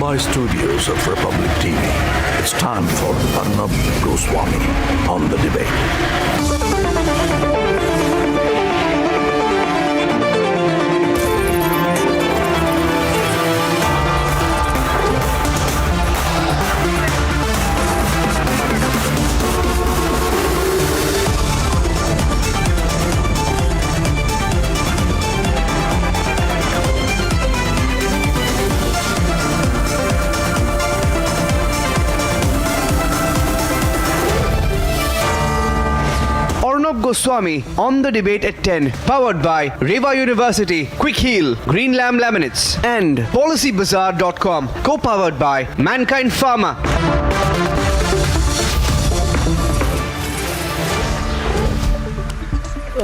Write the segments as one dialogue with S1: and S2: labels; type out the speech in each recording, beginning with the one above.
S1: Mumbai studios of Republic TV, it's time for Arnab Goswami on the debate.
S2: Arnab Goswami on the debate at 10, powered by Reva University, Quick Heal, Green Lamb Laminates, and PolicyBazaar.com, co-powered by Mankind Pharma.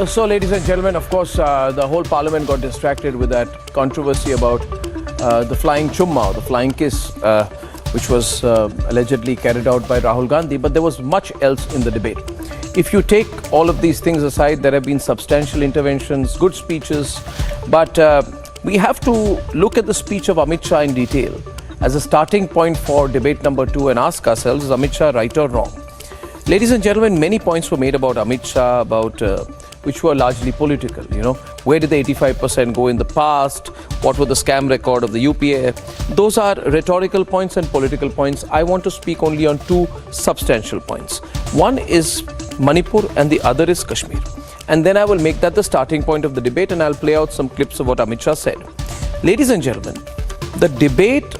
S3: So, ladies and gentlemen, of course, the whole parliament got distracted with that controversy about the flying chumma, the flying kiss, which was allegedly carried out by Rahul Gandhi, but there was much else in the debate. If you take all of these things aside, there have been substantial interventions, good speeches, but we have to look at the speech of Amit Shah in detail as a starting point for debate number 2 and ask ourselves, is Amit Shah right or wrong? Ladies and gentlemen, many points were made about Amit Shah, which were largely political. You know, where did the 85% go in the past? What was the scam record of the UPA? Those are rhetorical points and political points. I want to speak only on 2 substantial points. One is Manipur and the other is Kashmir. And then I will make that the starting point of the debate and I'll play out some clips of what Amit Shah said. Ladies and gentlemen, the debate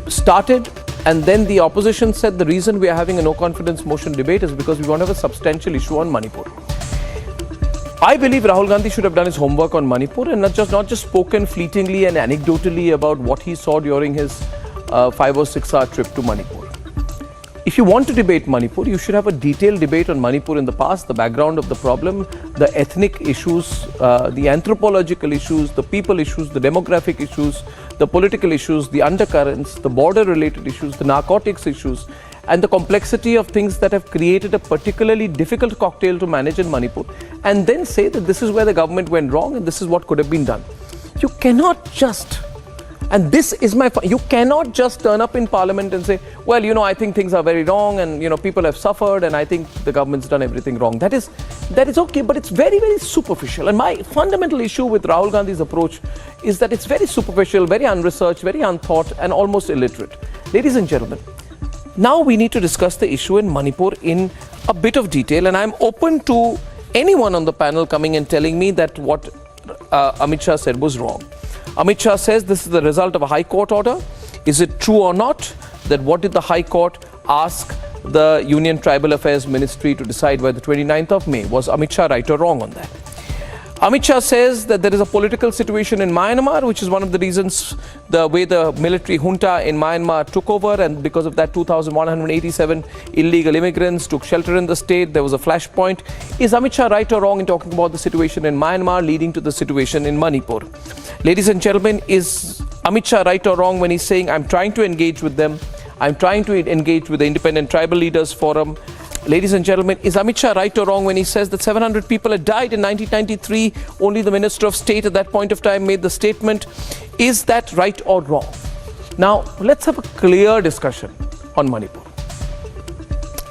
S3: started and then the opposition said the reason we are having a no confidence motion debate is because we want to have a substantial issue on Manipur. I believe Rahul Gandhi should have done his homework on Manipur and not just spoken fleetingly and anecdotally about what he saw during his 5 or 6 hour trip to Manipur. If you want to debate Manipur, you should have a detailed debate on Manipur in the past, the background of the problem, the ethnic issues, the anthropological issues, the people issues, the demographic issues, the political issues, the undercurrents, the border related issues, the narcotics issues, and the complexity of things that have created a particularly difficult cocktail to manage in Manipur, and then say that this is where the government went wrong and this is what could have been done. You cannot just, and this is you cannot just turn up in parliament and say, well, you know, I think things are very wrong and, you know, people have suffered and I think the government's done everything wrong. That is okay, but it's very, very superficial. And my fundamental issue with Rahul Gandhi's approach is that it's very superficial, very unresearched, very unthought and almost illiterate. Ladies and gentlemen, now we need to discuss the issue in Manipur in a bit of detail, and I'm open to anyone on the panel coming and telling me that what Amit Shah said was wrong. Amit Shah says this is the result of a High Court order. Is it true or not? That what did the High Court ask the Union Tribal Affairs Ministry to decide by the 29th of May? Was Amit Shah right or wrong on that? Amit Shah says that there is a political situation in Myanmar, which is one of the reasons the way the military junta in Myanmar took over, and because of that 2,187 illegal immigrants took shelter in the state. There was a flashpoint. Is Amit Shah right or wrong in talking about the situation in Myanmar leading to the situation in Manipur? Ladies and gentlemen, is Amit Shah right or wrong when he's saying, I'm trying to engage with them, I'm trying to engage with the Independent Tribal Leaders Forum? Ladies and gentlemen, is Amit Shah right or wrong when he says that 700 people had died in 1993? Only the Minister of State at that point of time made the statement. Is that right or wrong? Now, let's have a clear discussion on Manipur.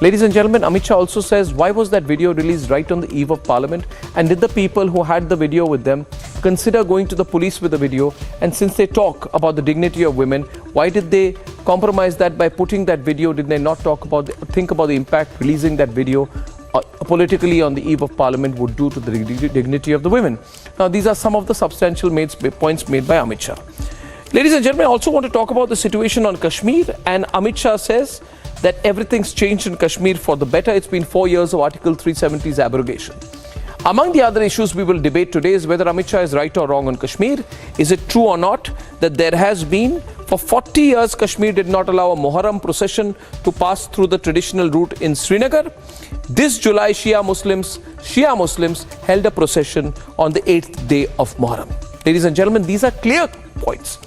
S3: Ladies and gentlemen, Amit Shah also says, why was that video released right on the eve of Parliament? And did the people who had the video with them consider going to the police with the video? And since they talk about the dignity of women, why did they compromise that by putting that video? Did they not think about the impact releasing that video politically on the eve of Parliament would do to the dignity of the women? Now, these are some of the substantial points made by Amit Shah. Ladies and gentlemen, I also want to talk about the situation on Kashmir, and Amit Shah says that everything's changed in Kashmir for the better. It's been 4 years of Article 370's abrogation. Among the other issues we will debate today is whether Amit Shah is right or wrong on Kashmir. Is it true or not that there has been, for 40 years, Kashmir did not allow a Muharram procession to pass through the traditional route in Srinagar? This July, Shia Muslims held a procession on the 8th day of Muharram. Ladies and gentlemen, these are clear points.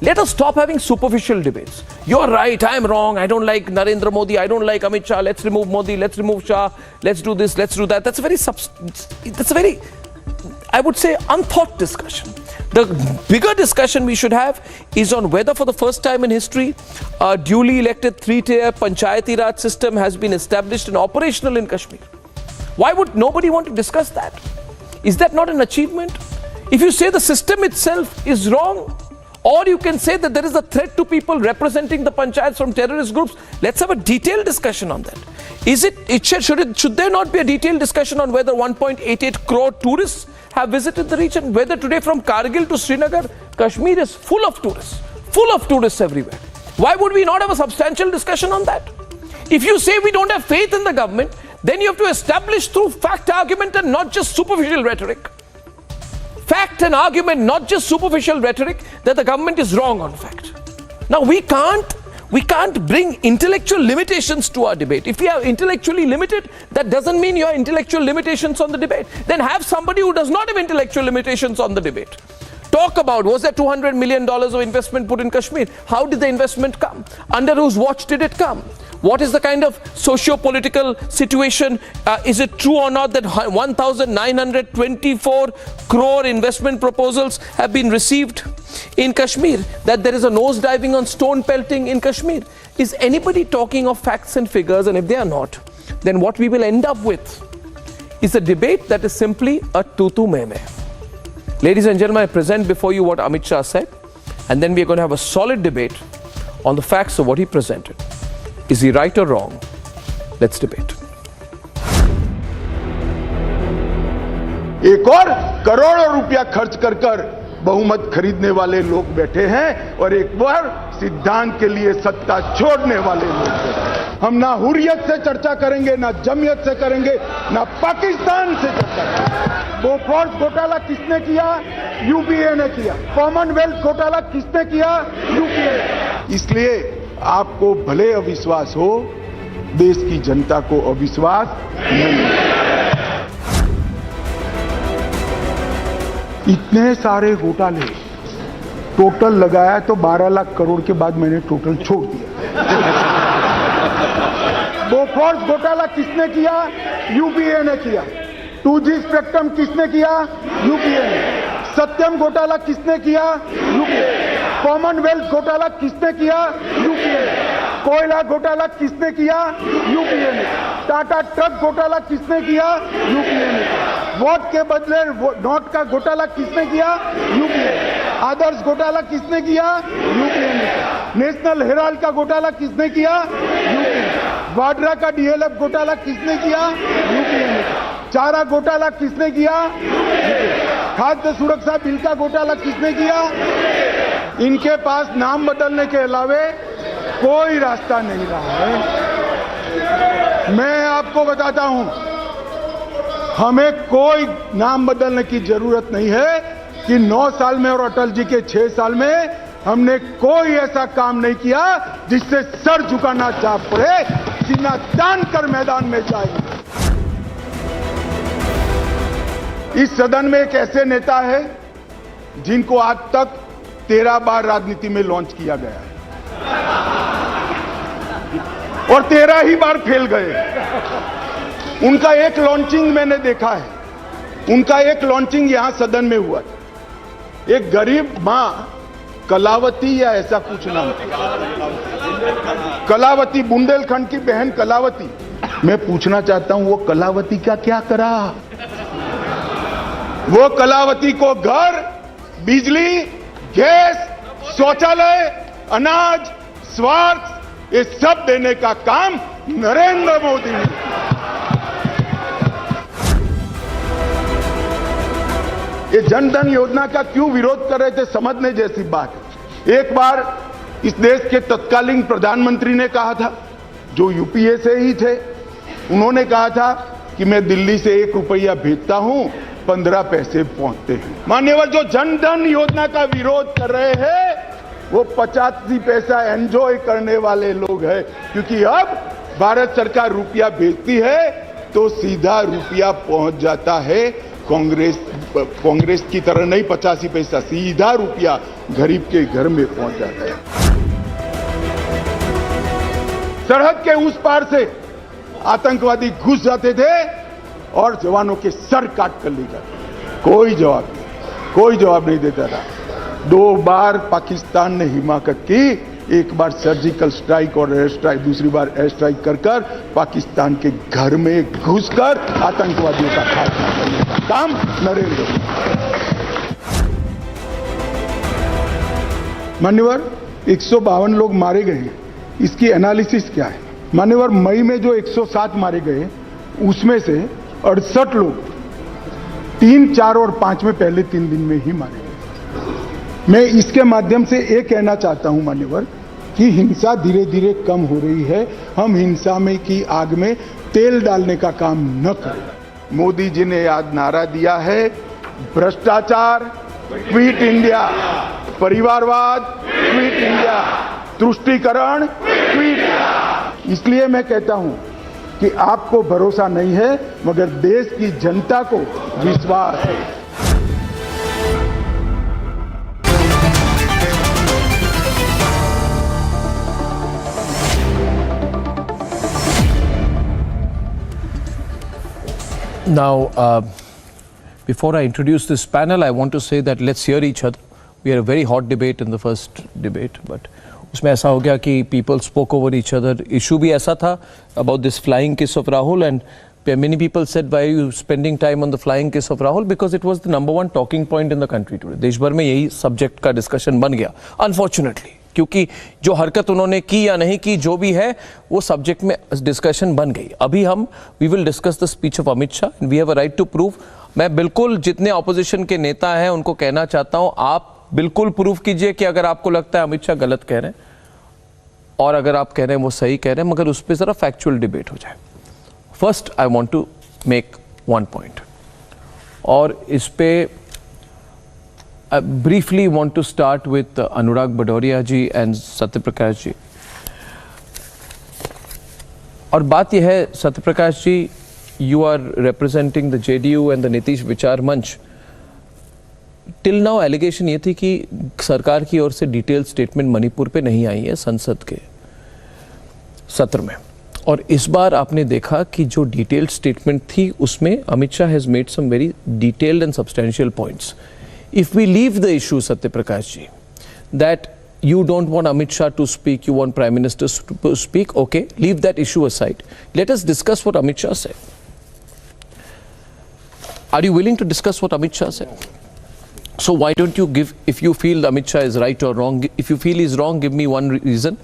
S3: Let us stop having superficial debates. You're right, I'm wrong, I don't like Narendra Modi, I don't like Amit Shah, let's remove Modi, let's remove Shah, let's do this, let's do that. That's a very, I would say, unthought discussion. The bigger discussion we should have is on whether for the first time in history a duly elected three-tier Panchayati Raj system has been established and operational in Kashmir. Why would nobody want to discuss that? Is that not an achievement? If you say the system itself is wrong, or you can say that there is a threat to people representing the panchayats from terrorist groups, let's have a detailed discussion on that. Should there not be a detailed discussion on whether 1.88 crore tourists have visited the region? Whether today from Kargil to Srinagar, Kashmir is full of tourists everywhere. Why would we not have a substantial discussion on that? If you say we don't have faith in the government, then you have to establish through fact, argument and not just superficial rhetoric. Fact and argument, not just superficial rhetoric, that the government is wrong on fact. Now we can't bring intellectual limitations to our debate. If we are intellectually limited, that doesn't mean you have intellectual limitations on the debate. Then have somebody who does not have intellectual limitations on the debate. Talk about, was there $200 million of investment put in Kashmir? How did the investment come? Under whose watch did it come? What is the kind of socio-political situation? Is it true or not that 1,924 crore investment proposals have been received in Kashmir? That there is a nosediving on stone pelting in Kashmir? Is anybody talking of facts and figures? And if they are not, then what we will end up with is a debate that is simply a tutu meme. Ladies and gentlemen, I present before you what Amit Shah said, and then we are going to have a solid debate on the facts of what he presented. Is he right or wrong? Let's debate.
S4: एक और करोड़ों रुपया खर्च कर बहुमत खरीदने वाले लोग बैठे हैं और एक बार सिद्धांत के लिए सत्ता छोड़ने वाले लोग बैठे हैं। हम ना हुर्रियत से चर्चा करेंगे, ना जमियत से करेंगे, ना पाकिस्तान से चर्चा करेंगे। बोफोर्स घोटाला किसने किया? यूपीए ने किया। कॉमनवेल्थ घोटाला किसने किया? यूपीए ने। इसलिए आपको भले अविश्वास हो, देश की जनता को अविश्वास नहीं। इतने सारे घोटाले टोटल लगाया तो 12 लाख करोड़ के बाद मैंने टोटल छोड़ दिया। बोफोर्स घोटाला किसने किया? यूपीए ने किया। 2G स्पेक्ट्रम किसने किया? यूपीए ने। सत्यम घोटाला किसने किया? यूपीए। कॉमनवेल्थ घोटाला किसने किया? यूपीए ने। कोयला घोटाला किसने किया? यूपीए ने। टाटा ट्रक घोटाला किसने किया? यूपीए ने। वोट के बदले नोट का घोटाला किसने किया? यूपीए। आदर्श घोटाला किसने किया? यूपीए ने। नेशनल हेराल्ड का घोटाला किसने किया? यूपीए। वाड्रा का डीएलएफ घोटाला किसने किया? यूपीए ने। चारा घोटाला किसने किया? खाद्य सुरक्षा बिल का घोटाला किसने किया? इनके पास नाम बदलने के अलावे कोई रास्ता नहीं रहा है। मैं आपको बताता हूं, हमें कोई नाम बदलने की जरूरत नहीं है कि 9 साल में और अटल जी के 6 साल में हमने कोई ऐसा काम नहीं किया जिससे सर झुकाना चाह पड़े, सीना तान कर मैदान में जाएंगे। इस सदन में एक ऐसे नेता है जिनको आज तक 13 बार राजनीति में लॉन्च किया गया है और 13 ही बार फेल गए। उनका एक लॉन्चिंग मैंने देखा है, उनका एक लॉन्चिंग यहां सदन में हुआ। एक गरीब मां कलावती या ऐसा कुछ नाम, कलावती, बुंदेलखंड की बहन कलावती। मैं पूछना चाहता हूं वो कलावती का क्या करा? वो कलावती को घर, बिजली, गैस, शौचालय, अनाज, स्वास्थ्य, ये सब देने का काम नरेंद्र मोदी ने। ये जनधन योजना का क्यों विरोध कर रहे थे समझने जैसी बात है। एक बार इस देश के तत्कालीन प्रधानमंत्री ने कहा था, जो यूपीए से ही थे, उन्होंने कहा था कि मैं दिल्ली से 1 रुपया भेजता हूं, 15 पैसे पहुंचते हैं। मान्यवर, जो जनधन योजना का विरोध कर रहे हैं वो 85 पैसा एंजॉय करने वाले लोग हैं, क्योंकि अब भारत सरकार रुपया भेजती है तो सीधा रुपया पहुंच जाता है। कांग्रेस की तरह नहीं 85 पैसा, सीधा रुपया गरीब के घर में पहुंच जाता है। सरहद के उस पार से आतंकवादी घुस जाते थे और जवानों के सर काट कर ले जाते, कोई जवाब नहीं। कोई जवाब नहीं देता था। 2 बार पाकिस्तान ने हिमाकत की, एक बार सर्जिकल स्ट्राइक और एयर स्ट्राइक, दूसरी बार एयर स्ट्राइक कर कर पाकिस्तान के घर में घुसकर आतंकवादियों का खात्मा करने का काम नरेंद्र मोदी। मान्यवर, 152 लोग मारे गए, इसकी एनालिसिस क्या है? मान्यवर, मई में जो 107 मारे गए उसमें से 68 लोग 3, 4 और 5 में पहले 3 दिन में ही मारे गए। मैं इसके माध्यम से ये कहना चाहता हूं मान्यवर कि हिंसा धीरे धीरे कम हो रही है। हम हिंसा में की आग में तेल डालने का काम न करें। मोदी जी ने आज नारा दिया है, भ्रष्टाचार क्विट इंडिया, परिवारवाद क्विट इंडिया, तुष्टीकरण क्विट इंडिया। इसलिए मैं कहता हूं कि आपको भरोसा नहीं है मगर देश की जनता को विश्वास है।
S3: Now, before I introduce this panel, I want to say that let's hear each other. We had a very hot debate in the first debate, but उसमें ऐसा हो गया कि people spoke over each other. Issue भी ऐसा था about this flying kiss of Rahul, and many people said, why are you spending time on the flying kiss of Rahul? Because it was the #1 talking point in the country today. देश भर में यही subject का discussion बन गया, unfortunately. क्योंकि जो हरकत उन्होंने की या नहीं की, जो भी है वो सब्जेक्ट में डिस्कशन बन गई। अभी हम we will discuss the speech of Amit Shah, we have a right to prove. मैं बिल्कुल जितने ऑपोजिशन के नेता हैं उनको कहना चाहता हूं, आप बिल्कुल प्रूव कीजिए कि अगर आपको लगता है अमित शाह गलत कह रहे हैं और अगर आप कह रहे हैं वो सही कह रहे हैं, मगर उस पर जरा फैक्चुअल डिबेट हो जाए। First I want to make 1 point, और इस पे I briefly want to start with Anurag Bhadoria ji and Satya Prakash ji. और बात यह है, Satya Prakash ji, you are representing the JDU and the Nitish Vichar Manch. Till now allegation ये थी कि सरकार की ओर से डिटेल स्टेटमेंट मणिपुर पे नहीं आई है संसद के सत्र में, और इस बार आपने देखा कि जो डिटेल्ड स्टेटमेंट थी उसमें Amit Shah has made some very detailed and substantial points. If we leave the issue, Satya Prakash ji, that you don't want Amit Shah to speak, you want Prime Minister to speak, okay, leave that issue aside. Let us discuss what Amit Shah said. Are you willing to discuss what Amit Shah said? So why don't you give, if you feel Amit Shah is right or wrong, if you feel he's wrong, give me one reason,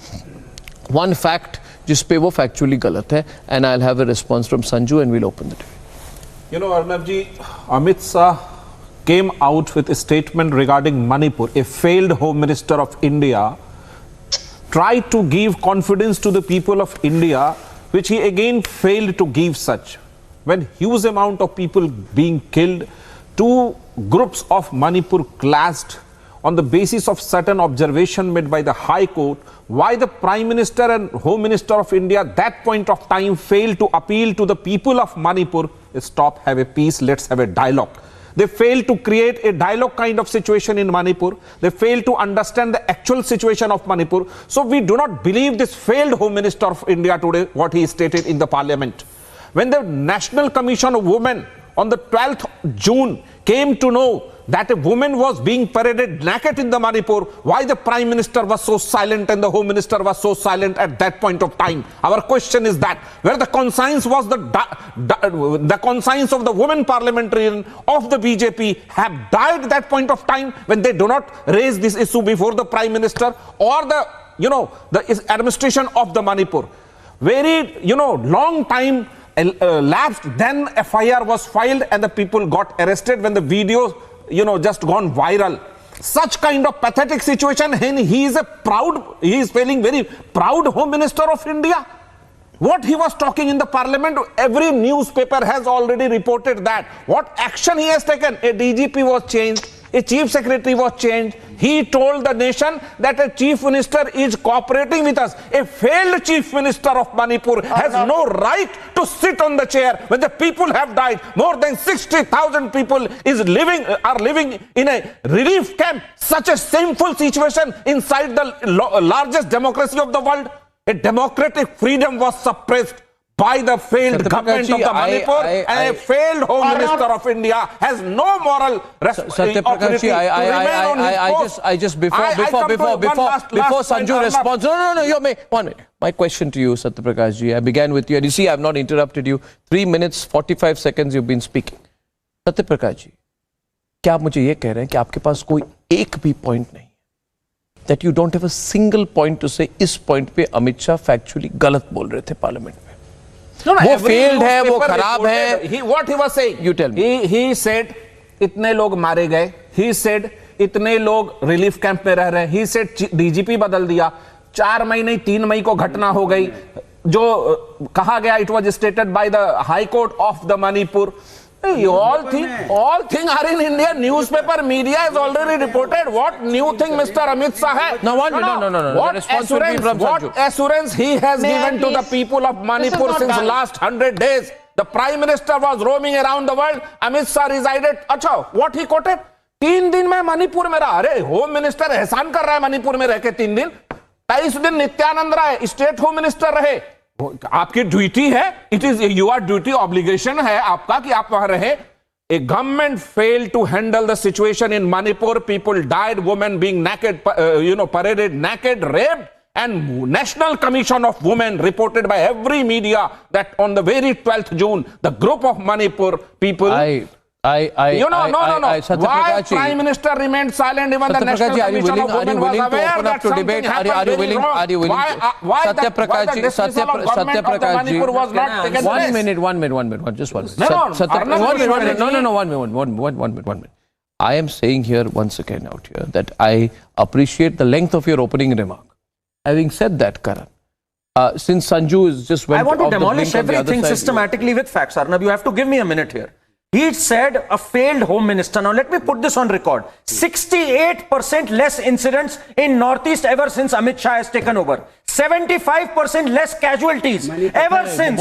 S3: one fact, जिस पे वो factually गलत है, and I'll have a response from Sanju and we'll open the debate.
S5: You know, Arnab ji, Amit Shah came out with a statement regarding Manipur. A failed Home Minister of India tried to give confidence to the people of India, which he again failed to give such. When huge amount of people being killed, 2 groups of Manipur clashed on the basis of certain observation made by the High Court, why the Prime Minister and Home Minister of India at that point of time failed to appeal to the people of Manipur, stop, have a peace, let's have a dialogue. They failed to create a dialogue kind of situation in Manipur. They failed to understand the actual situation of Manipur. So we do not believe this failed Home Minister of India today, what he stated in the parliament. When the National Commission of Women on the 12th June came to know that a woman was being paraded naked in the Manipur, why the Prime Minister was so silent and the Home Minister was so silent at that point of time? Our question is that, where the conscience was the conscience of the women parliamentarian of the BJP have died at that point of time when they do not raise this issue before the Prime Minister or the, the administration of the Manipur. Very, long time lapsed, then FIR was filed and the people got arrested when the videos just gone viral. Such kind of pathetic situation, and he is feeling very proud Home Minister of India. What he was talking in the parliament, every newspaper has already reported that. What action he has taken? A DGP was changed, a chief secretary was changed. He told the nation that a chief minister is cooperating with us. A failed chief minister of Manipur has no right to sit on the chair when the people have died. More than 60,000 people are living in a relief camp. Such a shameful situation inside the largest democracy of the world. A democratic freedom was suppressed by the failed government of the Manipur, and a failed Home Minister of India has no moral
S3: Satya Prakash ji, I just before Sanju responds. No, you may 1 minute. My question to you, Satya Prakash ji, I began with you, and you see, I have not interrupted you. 3 minutes 45 seconds you've been speaking. Satya Prakash ji, क्या आप मुझे ये कह रहे हैं कि आपके पास कोई एक भी पॉइंट नहीं, that you don't have a single point to say इस पॉइंट पे अमित शाह फैक्चुअली गलत बोल रहे थे पार्लियामेंट में? वो फेल्ड है, वो खराब है.
S5: What he was saying?
S3: You tell me.
S5: He said इतने लोग मारे गए. He said इतने लोग रिलीफ कैंप में रह रहे हैं. He said डीजीपी बदल दिया. 4 मई नहीं 3 मई को घटना हो गई जो कहा गया. It was stated by the High Court of the Manipur. All thing are in India. Newspaper media has already reported. What new thing Mr. Amit Shah hai?
S3: No.
S5: What assurance he has given to the people of Manipur since last 100 days? The Prime Minister was roaming around the world. Amit Shah resided. अच्छा, what he quoted? 3 दिन में मणिपुर में रहा. अरे home minister एहसान कर रहा है मणिपुर में रह के 3 दिन. 23 दिन Nityanand Rai state home minister रहे. आपकी ड्यूटी है, it is your duty, obligation है आपका कि आप वहां रहे. A government failed to handle the situation in Manipur. People died, women being naked, paraded naked, raped, and National Commission of Women reported by every media that on the very 12th June, the group of Manipur people. Why Prime Minister remained silent even the National Commission of Women was aware that something happened very wrong? Why Satya Prakash ji was not taken place?
S3: 1 minute, just 1 minute. 1 minute. I am saying here once again out here that I appreciate the length of your opening remark. Having said that, Karan, since Sanju is just went
S6: I want to demolish
S3: everything
S6: everything systematically with facts. Arnab, you have to give me a minute here. He said a failed home minister. Now let me put this on record. 68% less incidents in Northeast ever since Amit Shah has taken over. 75% less casualties ever since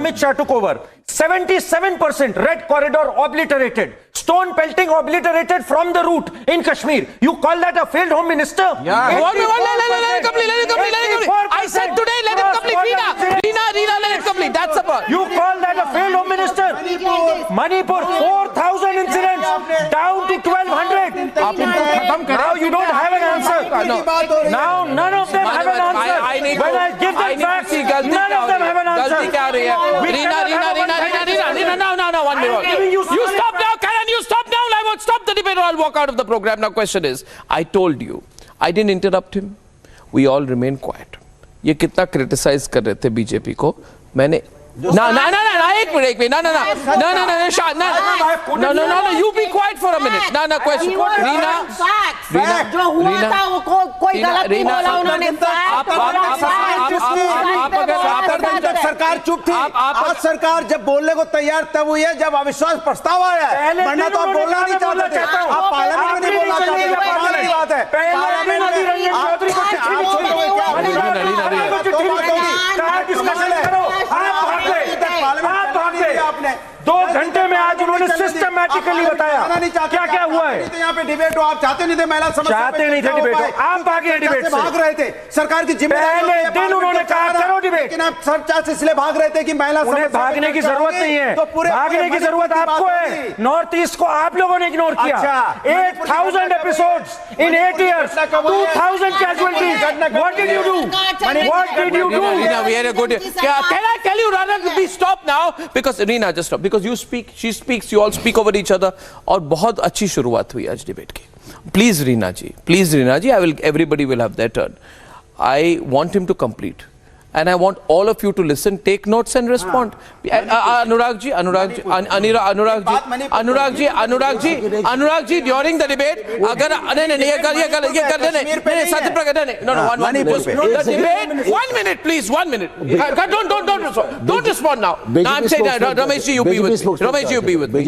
S6: Amit Shah took over. 77% red corridor obliterated. Stone pelting obliterated from the route in Kashmir. You call that a failed home minister?
S3: Yeah. Let it complete. I said today, let it complete. Reena, let it complete. That's the part.
S6: You call that a failed home minister? Manipur, 4,000 incidents, down to 1,200. Now you don't have an answer. Now none of them have an answer. When I give them facts, none of them have an answer.
S3: Reena, no, 1 minute. You stop now, Karan, you stop now. I won't stop the debate or I'll walk out of the program. Now question is, I told you, I didn't interrupt him. We all remain quiet. ये कितना criticise कर रहे थे BJP को, मैंने एक minute you be quiet for a minute. Question. Reena,
S7: जो हुआ था वो कोई गलत नहीं बोला उन्होंने.
S8: सरकार चुप थी. आज सरकार जब बोलने को तैयार तब हुई है जब अविश्वास प्रस्ताव आया है, वरना तो आप बोलना नहीं चाहते थे. आप पार्लियामेंट में नहीं बोलना चाहते थे. कमाल की बात है. पार्लियामेंट में आपने 2 घंटे में आज उन्होंने सिस्टमैटिकली बताया क्या क्या हुआ है. यहाँ पे डिबेट हो, आप चाहते नहीं थे महिला समस्या, चाहते नहीं थे डिबेट हो, आप भागे डिबेट से, भाग रहे थे. सरकार की जिम्मेदारी पहले दिन उन्होंने कहा करो डिबेट, लेकिन आप चर्चा से इसलिए भाग रहे थे कि महिला समस्या. भागने की जरूरत नहीं है, भागने की जरूरत आपको है. नॉर्थ ईस्ट को आप लोगों ने इग्नोर किया. 8,000 episodes in 8 years, 2,000 casualties. What did you do? What did you do?
S3: Reena, we had a good. Can I tell you, Rana, to be stop now? Because Reena, just stop. Because you speak, she speaks, you all speak over each other. और बहुत अच्छी शुरुआत हुई आज debate की. Please, Reena ji, everybody will have their turn. I want him to complete. And I want all of you to listen, take notes and respond. Anurag ji, during the debate, the debate, 1 minute, please, 1 minute. Don't respond now. I'm saying, Ramesh ji, you be with me.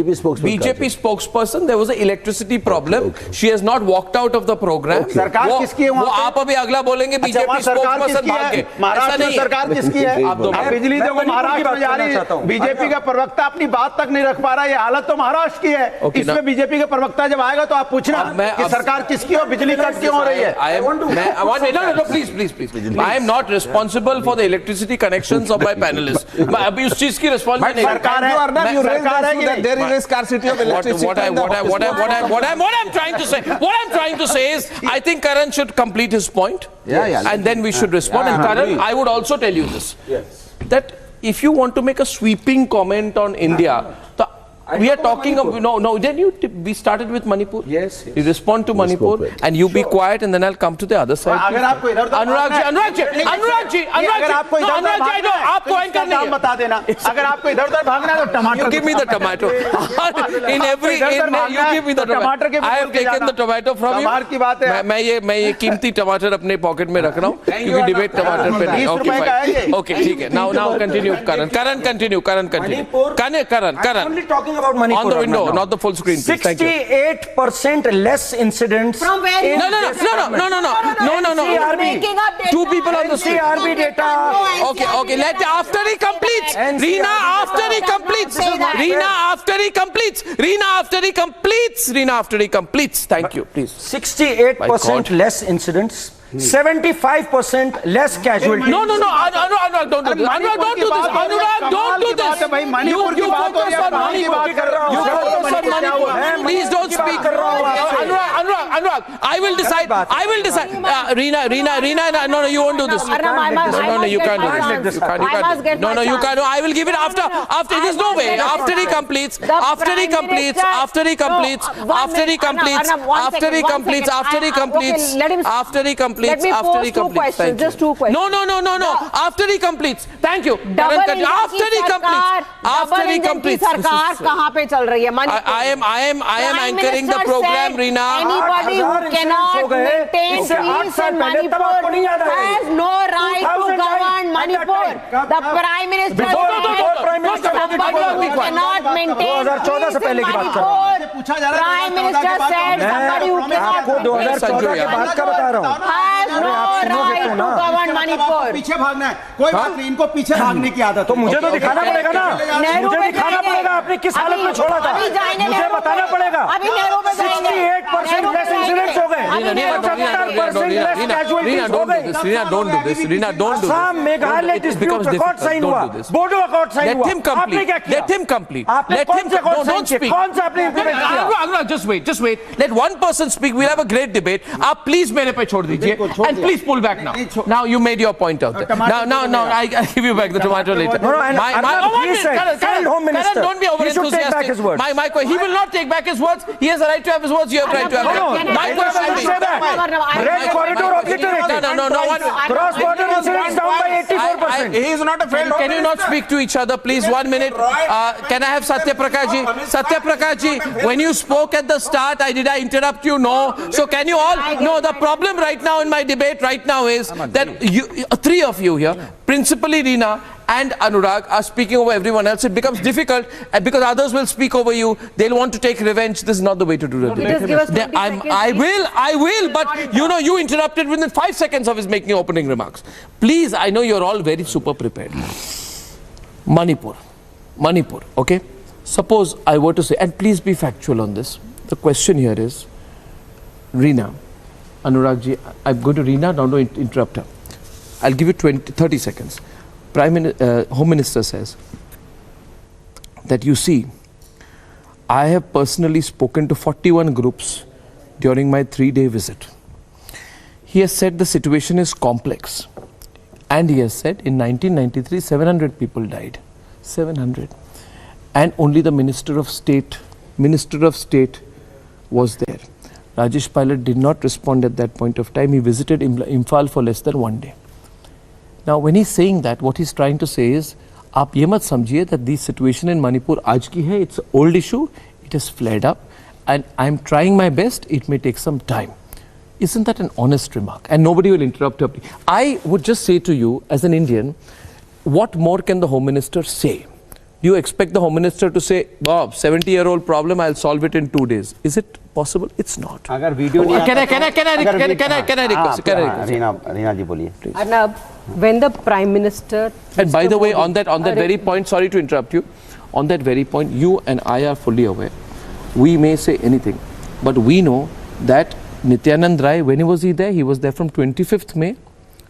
S3: BJP spokesperson, there was an electricity problem. She has not walked out of the program. वो आप अभी अगला बोलेंगे BJP spokesperson भाग गए. ऐसा नहीं
S8: सरकार किसकी है?
S3: आप दो
S8: अब बिजली देखो महाराष्ट्र में जा रही है, बीजेपी का प्रवक्ता अपनी बात तक नहीं रख पा रहा है, ये हालत तो महाराष्ट्र की है। इसमें बीजेपी का प्रवक्ता जब आएगा तो आप पूछना कि सरकार किसकी और बिजली कट क्यों हो रही है।
S3: Please I am not responsible for the electricity connections of my panelist. अभी उस चीज की रिस्पॉन्सिबिलिटी
S8: सरकार है, सरकार है कि
S5: there is a scarcity of electricity.
S3: What I'm trying to say is, I think Karan should complete his point. And then we should respond. And Karan, I would also tell you this. That if you want to make a sweeping comment on India, we are talking of, then we started with Manipur.
S6: Yes.
S3: You respond to Manipur and you be quiet and then I'll come to the other side.
S8: अगर आपको इधर
S3: Anurag ji, आपको anchor नहीं है।
S8: बता देना, अगर आपको इधर भागना है तो टमाटर।
S3: You give me the tomato. You give me the tomato. I have taken the tomato from you.
S8: कमाल की बात है।
S3: मैं ये कीमती टमाटर अपने पॉकेट में रख रहा हूँ क्योंकि डिबेट टमाटर पे नहीं। Okay, ठीक है। Now continue, Karan. Karan continue. Karan.
S6: Only talking about Manipur.
S3: On the window, not the full screen.
S6: 68% less incidents.
S7: From where?
S3: No.
S7: Making up data.
S3: Two people on the screen.
S6: NCRB data.
S3: Okay. Let after he completes. Reena, after he completes. Thank you, please.
S6: 68% less incidents. 75% less casualties.
S3: No. Anurag, don't do this. Anurag, don't do this. You focus on Manipur. Please don't speak. Anurag, I will decide. Reena, no, you won't do this. No, you can't do this. You can't. No, you can't. I will give it after. There's no way. After he completes.
S7: Let me pose two questions, just two questions.
S3: No. After he completes. Thank you. After he completes.
S7: सरकार कहाँ पे चल रही है?
S3: I am anchoring the program, Reena.
S7: Anybody who cannot maintain peace in Manipur has no right to govern Manipur. The Prime Minister said somebody who cannot maintain peace in Manipur. Prime Minister said somebody who cannot has no right to govern Manipur.
S8: पीछे भागना है, कोई बात नहीं, इनको पीछे भागने की आदत है।
S6: तो मुझे तो दिखाना पड़ेगा ना, मुझे दिखाना पड़ेगा आपने किस हालत में छोड़ा था, मुझे बताना पड़ेगा। 68% less incidents हो गए, 75% less casualties हो गए।
S3: Reena, don't do this.
S6: Assam Meghalaya dispute accord sign हुआ, बोडो accord साइन हुआ। आपने क्या किया?
S3: Let him complete.
S6: आपने कौन से accord साइन किए? कौन सा आपने implement किया?
S3: Anurag, just wait. Let one person speak. We'll have a great debate. आप please मेरे पे छोड़ दीजिए. And please pull back now. Now you made your point out there. Now I give you back the tomato later. Karan, don't be over enthusiastic. He will not take back his words. He has a right to have his words. You have a right to have it. My question is,
S6: Red corridor obliterated.
S3: No.
S6: Cross border incidents down by 84%.
S5: He is not a failed.
S3: Can you not speak to each other, please? 1 minute. Can I have Satya Prakash ji? Satya Prakash ji, when you spoke at the start, did I interrupt you? No. So can you all? No. The problem right now in my debate right now is that three of you here, principally Reena and Anurag, are speaking over everyone else. It becomes difficult because others will speak over you. They'll want to take revenge. This is not the way to do the debate.
S7: Just give us 20 seconds,
S3: I will. But you interrupted within 5 seconds of his making opening remarks. Please, I know you're all very super prepared. Manipur, okay? Suppose I were to say, and please be factual on this. The question here is, Reena, Anurag ji, I'm going to Reena, now don't interrupt her. I'll give you 30 seconds. Home Minister says that you see, I have personally spoken to 41 groups during my 3-day visit. He has said the situation is complex. And he has said in 1993, 700 people died. 700. And only the Minister of State was there. Rajesh Pilot did not respond at that point of time. He visited Imphal for less than 1 day. Now, when he's saying that, what he's trying to say is, आप ये मत समझिए that this situation in Manipur आज की है, it's an old issue, it has flared up, and I'm trying my best, it may take some time. Isn't that an honest remark? And nobody will interrupt her. I would just say to you, as an Indian, what more can the Home Minister say? Do you expect the Home Minister to say, Bob, 70-year-old problem, I'll solve it in 2 days? Is it possible? It's not.
S9: अगर video नहीं
S3: Can I request?
S9: Reena जी बोलिए.
S7: Arnab, when the Prime Minister...
S3: And by
S7: Mr.
S3: the way,
S7: Modi-
S3: on that very point, sorry to interrupt you, on that very point, you and I are fully aware. We may say anything, but we know that Nityanand Rai, when was he there? He was there from 25th May,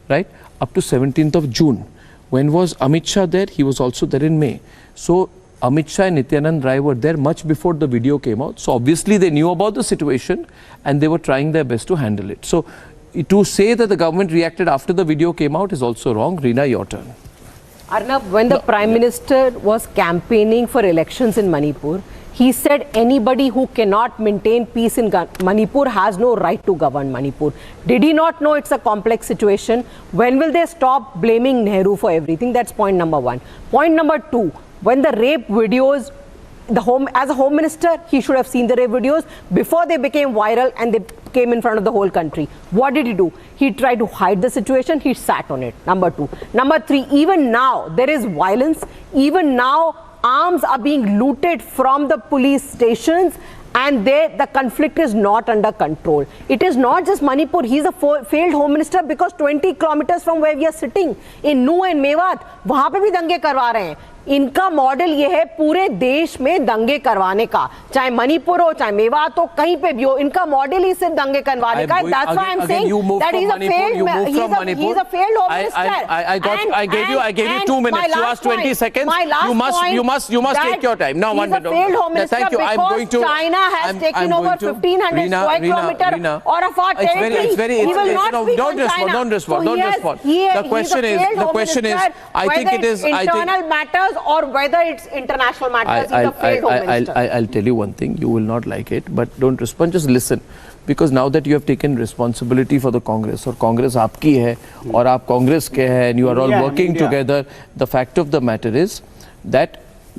S3: right, up to 17th of June. When was Amit Shah there? He was also there in May. So Amit Shah and Nityanand Rai were there much before the video came out. So obviously they knew about the situation and they were trying their best to handle it. So to say that the government reacted after the video came out is also wrong. Reena, your turn.
S7: Arnab, when the Prime Minister was campaigning for elections in Manipur, he said anybody who cannot maintain peace in Manipur has no right to govern Manipur. Did he not know it's a complex situation? When will they stop blaming Nehru for everything? That's point number one. Point number two, when the rape videos, as a Home Minister, he should have seen the rape videos before they became viral and they came in front of the whole country. What did he do? He tried to hide the situation. He sat on it. Number two. Number three, even now there is violence. Even now arms are being looted from the police stations and the conflict is not under control. It is not just Manipur. He's a failed Home Minister because 20 kilometers from where we are sitting in Nu and Mewat, वहाँ पे भी दंगे करवा रहे हैं. इनका model ये है पूरे देश में दंगे करवाने का, चाहे मणिपुर हो, चाहे मेवात हो, कहीं पे भी हो, इनका मॉडल ही सिर्फ दंगे करवाने का है. That's why I'm saying that he's a failed Home Minister.
S3: I gave you 2 minutes. You asked 20 seconds. You must take your time. Now 1 minute.
S7: He's a failed Home Minister
S3: Thank you. I'm going to.
S7: China has taken over 1,500 square kilometers of our territory. He will not speak on China.
S3: Don't respond. The question is, I think it is
S7: internal matters or whether it's international matters. He's a failed Home Minister.
S3: I'll tell you one thing. You will not like it, but don't respond. Just listen. Because now that you have taken responsibility for the Congress, or Congress आपकी है, और आप Congress के हैं, and you are all working together, the fact of the matter is that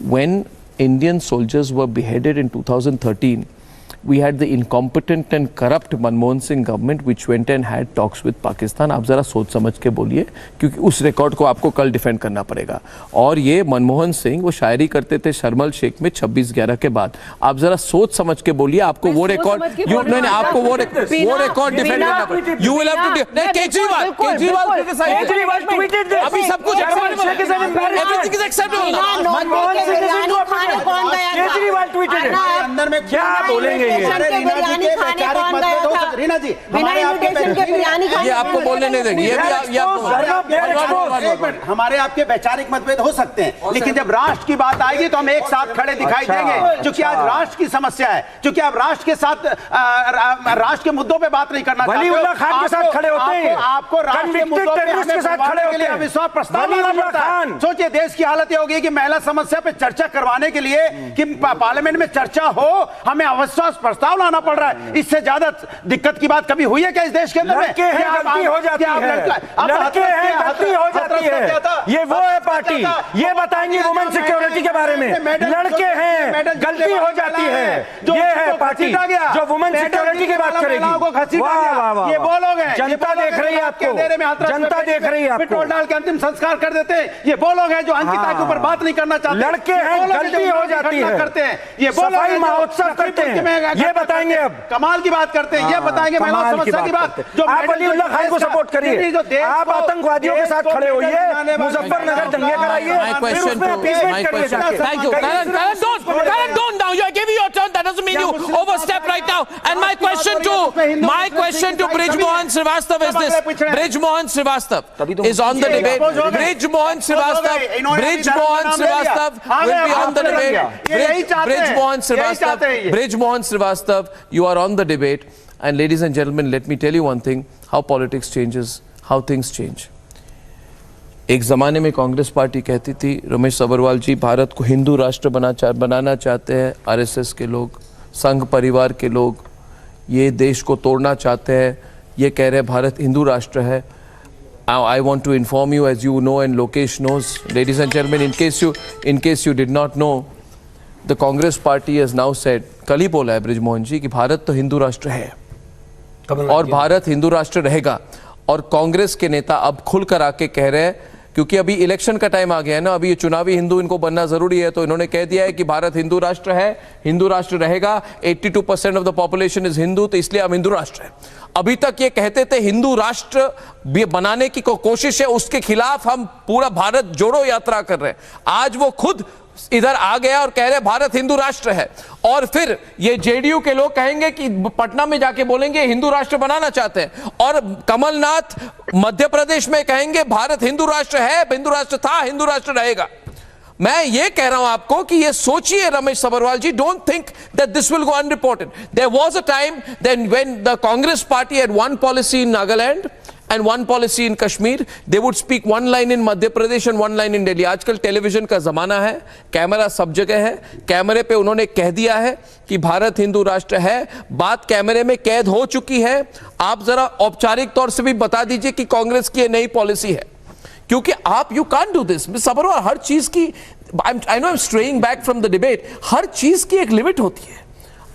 S3: when Indian soldiers were beheaded in 2013, we had the incompetent and corrupt Manmohan Singh government which went and had talks with Pakistan. आप जरा सोच समझ के बोलिए, क्योंकि उस record को आपको कल डिफेंड करना पड़ेगा. और ये मनमोहन सिंह वो शायरी करते थे शर्मल शेख में 26/11 के बाद. आप जरा सोच समझ के बोलिए, आपको वो रिकॉर्ड आपको वो रिकॉर्ड डिफेंड करना पड़ेगा. You will have to. Kejriwal अभी सब कुछ everything is acceptable.
S8: Kejriwal tweeted अंदर में क्या बोलेंगे रीना जी,
S3: ये आपको बोलने नहीं देंगे.
S8: हमारे आपके वैचारिक मतभेद हो सकते हैं, लेकिन जब राष्ट्र की बात आएगी तो हम एक साथ खड़े दिखाई देंगे. क्योंकि आज राष्ट्र की समस्या है, क्योंकि आप राष्ट्र के साथ राष्ट्र के मुद्दों पे बात नहीं करना चाहते. वलीउल्लाह खान के साथ खड़े होते हैं, आपको राष्ट्र के मुद्दों पे के साथ खड़े होने के लिए अविश्वास प्रस्ताव लाना पड़ता है. सोचिए देश की हालत ये होगी कि महिला समस्या पे चर्चा करवाने के लिए कि पार्लियामेंट में चर्चा हो, हमें अविश्वास प्रस्ताव लाना पड़ रहा है. इससे ज्यादा दिक्कत की बात कभी हुई है क्या इस देश के अंदर में?
S6: लड़के हैं गलती हो जाती है, लड़के हैं गलती हो जाती है. ये वो है पार्टी, ये बताएंगे वुमेन सिक्योरिटी के बारे में. लड़के हैं गलती हो जाती है, ये है पार्टी जो वुमेन सिक्योरिटी की बात करेगी. वाह वाह,
S8: ये वो लोग हैं,
S6: जनता देख रही है आपको, जनता देख रही है आपको.
S8: पेट्रोल डाल के अंतिम संस्कार कर देते हैं. ये वो लोग हैं जो अंकिता के ऊपर बात नहीं करना चाहते.
S6: लड़के हैं गलती हो जाती है,
S8: करते हैं. ये
S6: सफाई महोत्सव करते हैं, ये बताएंगे. अब
S8: कमाल की बात करते हैं, ये बताएंगे महिला समस्या की बात. जो
S6: आप वलीउल्लाह खान को सपोर्ट करिए, आप आतंकवादियों के साथ खड़े होइए, मुजफ्फरनगर दंगे कराइए, फिर उसमें अपील करिए.
S3: Thank you. Karan, don't now. You are giving your turn. That doesn't mean you overstep right now. And my question to Brijmohan Srivastava is this. Brijmohan Srivastava is on the debate. Brijmohan Srivastava will be on the debate. Brijmohan Srivastava, you are on the debate. And ladies and gentlemen, let me tell you one thing. How politics changes, how things change. एक ज़माने में Congress party कहती थी, रमेश सब्बरवाल जी भारत को हिंदू राष्ट्र बनाना चाहते हैं, RSS के लोग, संघ परिवार के लोग, ये देश को तोड़ना चाहते हैं, ये कह रहे हैं भारत हिंदू राष्ट्र है. I want to inform you, as you know and Lokesh knows, ladies and gentlemen, in case you did not know, the Congress party has now said, कल ही बोला है बृजमोहन जी कि भारत तो हिंदू राष्ट्र है और भारत हिंदू राष्ट्र रहेगा. और कांग्रेस के नेता अब खुलकर आके कह रहे हैं क्योंकि अभी इलेक्शन का टाइम आ गया है ना, अभी ये चुनावी हिंदू इनको बनना जरूरी है, तो इन्होंने कह दिया है कि भारत हिंदू राष्ट्र है, हिंदू राष्ट्र रहेगा, 82% of the population is Hindu, तो इसलिए हम हिंदू राष्ट्र है। अभी तक ये कहते थे हिंदू राष्ट्र बनाने की कोशिश है, उसके खिलाफ हम पूरा भारत जोड़ो यात्रा कर रहे हैं। आज वो खुद इधर आ गया और कह रहे भारत हिंदू राष्ट्र है, और फिर ये जेडीयू के लोग कहेंगे कि पटना में जाके बोलेंगे हिंदू राष्ट्र बनाना चाहते हैं, और कमलनाथ मध्य प्रदेश में कहेंगे भारत हिंदू राष्ट्र है, हिंदू राष्ट्र था, हिंदू राष्ट्र रहेगा। मैं ये कह रहा हूं आपको कि ये सोचिए Ramesh Sabbarwal ji, don't think that this will go unreported. There was a time then when the Congress party had one policy in Nagaland and one policy in Kashmir, they would speak one line in Madhya Pradesh and one line in Delhi. आजकल television का जमाना है, camera सब जगह है, कैमरे पे उन्होंने कह दिया है कि भारत हिंदू राष्ट्र है, बात कैमरे में कैद हो चुकी है। आप जरा औपचारिक तौर से भी बता दीजिए कि कांग्रेस की ये नई पॉलिसी है, क्योंकि आप you can't do this. Sabbarwal, हर चीज की I know I am straying back from the debate, हर चीज की एक लिमिट होती है।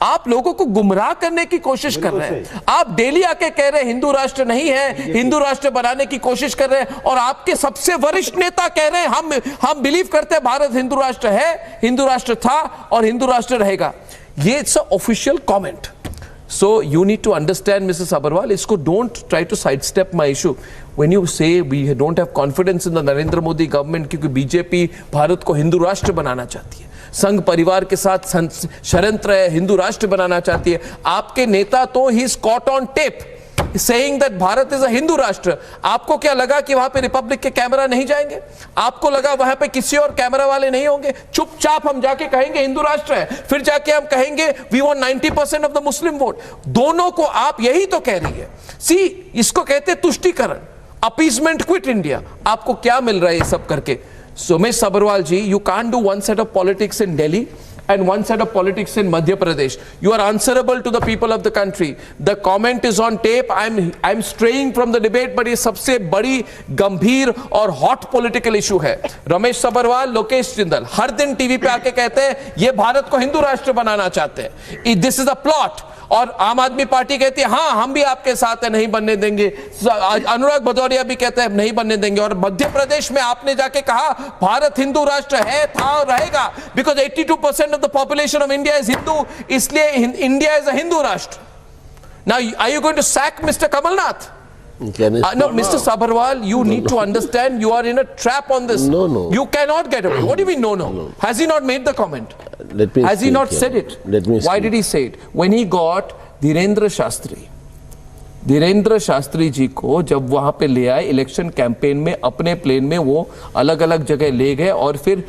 S3: आप लोगों को गुमराह करने की कोशिश कर रहे हैं। आप डेली आके कह रहे हैं हिंदू राष्ट्र नहीं है, हिंदू राष्ट्र बनाने की कोशिश कर रहे हैं, और आपके सबसे वरिष्ठ नेता कह रहे हैं हम बिलीव करते हैं भारत हिंदू राष्ट्र है, हिंदू राष्ट्र था और हिंदू राष्ट्र रहेगा। ये it's a official comment. So you need to understand, Mrs. Sabharwal, इसको don't try to sidestep my issue. When you say we don't have confidence in the Narendra Modi government क्योंकि बीजेपी भारत को हिंदू राष्ट्र बनाना चाहती है, संघ परिवार के साथ षड्यंत्र है, हिंदू राष्ट्र बनाना चाहती है, आपके नेता तो he is caught on tape saying that Bharat is a Hindu राष्ट्र। आपको क्या लगा कि वहां पे रिपब्लिक के कैमरा नहीं जाएंगे? आपको लगा वहां पे किसी और कैमरा वाले नहीं होंगे? चुपचाप हम जाके कहेंगे हिंदू राष्ट्र है, फिर जाके हम कहेंगे we want 90% of the Muslim vote. दोनों को आप यही तो कह रही है। सी, इसको कहते हैं तुष्टीकरण, अपीसमेंट, क्विट इंडिया। आपको क्या मिल रहा है ये सब करके? Ramesh Sabharwal ji, you can't do one set of politics in Delhi and one set of politics in Madhya Pradesh. You are answerable to the people of the country. The comment is on tape. I'm straying from the debate, but ये सबसे बड़ी गंभीर और hot political issue है। रमेश सब्बरवाल, लोकेश जिंदल हर दिन TV पे आके कहते हैं ये भारत को हिंदू राष्ट्र बनाना चाहते हैं, दिस इज अ प्लॉट। और आम आदमी पार्टी कहती है हाँ हम भी आपके साथ है, नहीं बनने देंगे। अनुराग भदौरिया भी कहते हैं नहीं बनने देंगे। और मध्य प्रदेश में आपने जाके कहा भारत हिंदू राष्ट्र है, था और रहेगा, because 82% of the population of India is Hindu, इसलिए इंडिया इज अ हिंदू राष्ट्र। Now are you going to sack mister Kamal Nath? No, Mr. Sabharwal, you need to understand you are in a trap on this.
S9: No.
S3: You cannot get away. What do you mean no? Has he not made the comment?
S9: Let me
S3: Has he not said it?
S9: Let me
S3: Why did he say it? When he got Dhirendra Shastri ji को जब वहां पे ले आए election campaign में, अपने plane में वो अलग अलग जगह ले गए, और फिर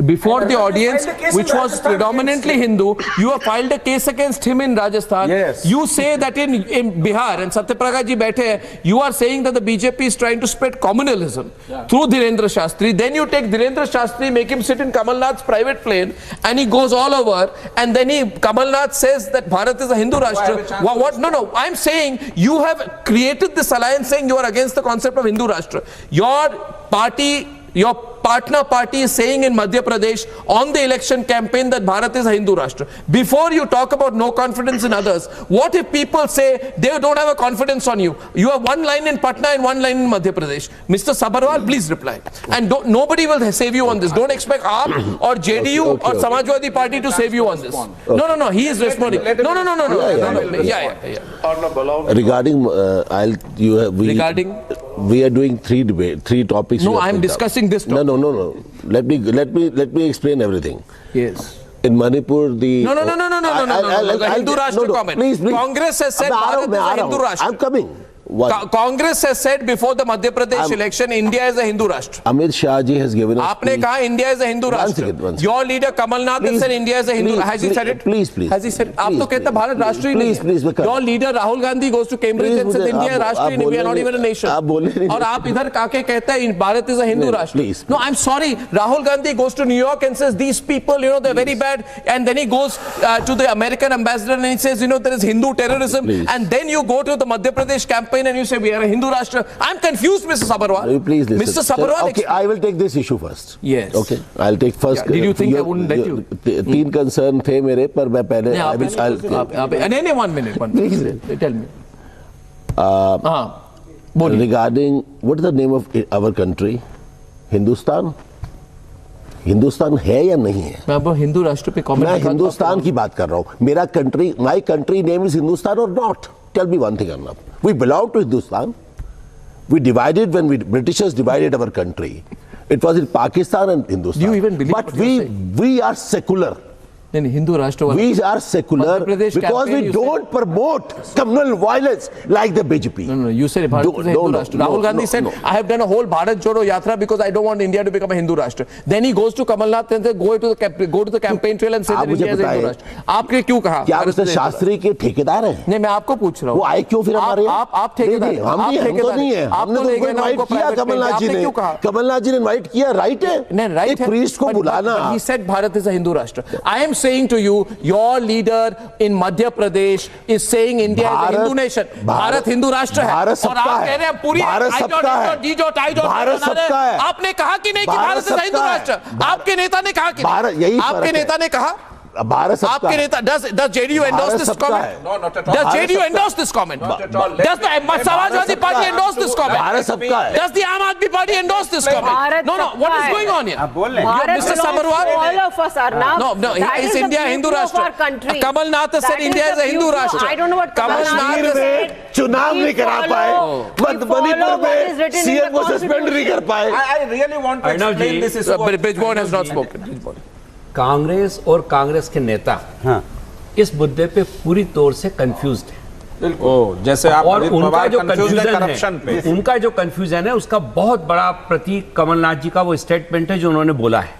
S3: before the audience, which was predominantly Hindu, you have filed a case against him in Rajasthan.
S6: Yes.
S3: You say that in Bihar, and Satyaprakash ji बैठे हैं, you are saying that the BJP is trying to spread communalism through Dhirendra Shastri. Then you take Dhirendra Shastri, make him sit in Kamalnath's private plane, and he goes all over, and then Kamalnath says that Bharat is a Hindu Rashtra. What? No. I'm saying you have created this alliance saying you are against the concept of Hindu Rashtra. Your partner party is saying in Madhya Pradesh on the election campaign that Bharat is a Hindu Rashtra. Before you talk about no confidence in others, what if people say they don't have a confidence on you? You have one line in Patna and one line in Madhya Pradesh. Mr. Sabharwal, please reply. And nobody will save you on this. Don't expect AAP or JDU or Samajwadi Party to save you on this. No. He is responding. No. Yeah.
S9: Regarding,
S3: Regarding?
S9: We are doing three topics.
S3: No, I am discussing this topic.
S9: No. Let me explain everything.
S3: Yes.
S9: In Manipur, the
S3: No. The Hindu Rashtra comment.
S9: Please.
S3: Congress has said Bharat is a Hindu Rashtra.
S9: I'm coming.
S3: Congress has said before the Madhya Pradesh election, India is a Hindu Rashtra.
S9: Amit Shah ji has given us.
S3: आपने कहा India is a Hindu Rashtra.
S9: One second.
S3: Your leader Kamalnath has said India is a Hindu. Has he said it?
S9: Please.
S3: Has he said? आप तो कहते भारत राष्ट्र ही नहीं है. Your leader Rahul Gandhi goes to Cambridge and says India is राष्ट्र ही नहीं. We are not even a nation.
S9: आप बोले नहीं.
S3: और आप इधर आके कहते हैं Bharat is a Hindu Rashtra. No, I'm sorry. Rahul Gandhi goes to New York and says these people, they're very bad. And then he goes to the American ambassador and he says, there is Hindu terrorism. And then you go to the Madhya Pradesh campaign and you say we are a Hindu Rashtra. I'm confused, Mr. Sabharwal.
S9: Please listen.
S3: Mr. Sabharwal.
S9: Okay, I will take this issue first.
S3: Yes.
S9: Okay, I'll take first.
S3: Yeah, did you think I wouldn't let you?
S9: तीन concern थे मेरे, पर मैं पहले.
S3: नहीं, 1 minute. Please tell me.
S9: Regarding what is the name of our country? Hindustan Hindustan है या नहीं है?
S3: मैं अब हिंदू राष्ट्र पे कमेंट
S9: मैं हिंदुस्तान की बात कर रहा हूं. मेरा country, my country name is Hindustan और not? Tell me one thing, Arnab. We belong to Hindustan. We divided when Britishers divided our country. It was in Pakistan and Hindustan.
S3: Do you even believe
S9: but
S3: what you're saying?
S9: we are secular.
S3: नहीं, हिंदू राष्ट्र
S9: We are secular because we don't promote communal violence like the BJP.
S3: No, you said Bharat is a Hindu Rashtra. Rahul Gandhi said, I have done a whole Bharat Jodo Yatra because I don't want India to become a Hindu Rashtra. Then he goes to Kamal Nath and says, go to the campaign trail and say that India is a Hindu Rashtra. आपने क्यों कहा?
S9: क्या उसने शास्त्री के ठेकेदार हैं?
S3: नहीं, मैं आपको पूछ रहा हूँ.
S9: वो आए क्यों फिर हमारे?
S3: आप ठेकेदार हैं.
S9: हम तो नहीं है. हमने तो इनवाइट किया कमलनाथ जी ने. कमलनाथ जी ने इनवाइट किया, राइट है?
S3: नहीं, राइट है.
S9: प्रीस्ट को बुलाना.
S3: He said Bharat is a Hindu Rashtra. I am saying to you, your leader in Madhya Pradesh is saying India is a Hindu nation. Bharat Hindu राष्ट्र है. और आप कह रहे हैं पूरी आपने कहा कि नहीं कि भारत है हिंदू राष्ट्र. आपके नेता ने कहा कि आपके नेता ने कहा
S9: भारत सबका
S3: आपके नेता does JDU endorse this comment?
S5: No, not at all.
S3: Does JDU endorse this comment? Does the Samajwadi Party endorse this comment?
S9: Bharat सबका है.
S3: Does the Aam Aadmi Party endorse this comment? No, what is going on here? Mr. Samarwal,
S7: all of us are now.
S3: No, is India a Hindu Rashtra? Kamal Nath has said India is a Hindu Rashtra.
S7: I don't know what Kamal Nath has said.
S9: चुनाव नहीं करा पाए. मणिपुर में CM को suspend नहीं कर पाए.
S5: I really want to explain this issue.
S3: Brijborn has not spoken.
S10: Congress और कांग्रेस के नेता इस मुद्दे पे पूरी तौर से कंफ्यूज्ड है.
S5: जैसे आप
S10: और उनका जो
S5: करप्शन पे,
S10: उनका जो कंफ्यूजन है उसका बहुत बड़ा प्रतीक कमलनाथ जी का वो स्टेटमेंट है जो उन्होंने बोला है.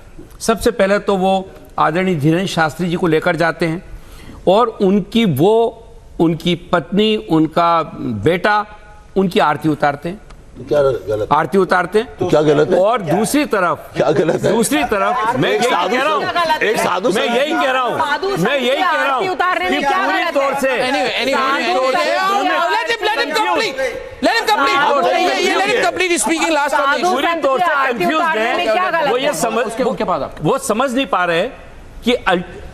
S10: सबसे पहले तो वो आदरणीय धीरेन्द्र शास्त्री जी को लेकर जाते हैं और उनकी पत्नी, उनका बेटा, उनकी आरती उतारते हैं.
S9: क्या गलत?
S10: आरती उतारते हैं
S9: तो क्या गलत है?
S10: और दूसरी तरफ
S9: क्या गलत है?
S10: दूसरी तरफ मैं यही कह रहा हूँ कि पूरी तौर से पूरी तौर से कंफ्यूज्ड है. वो समझ नहीं पा रहे कि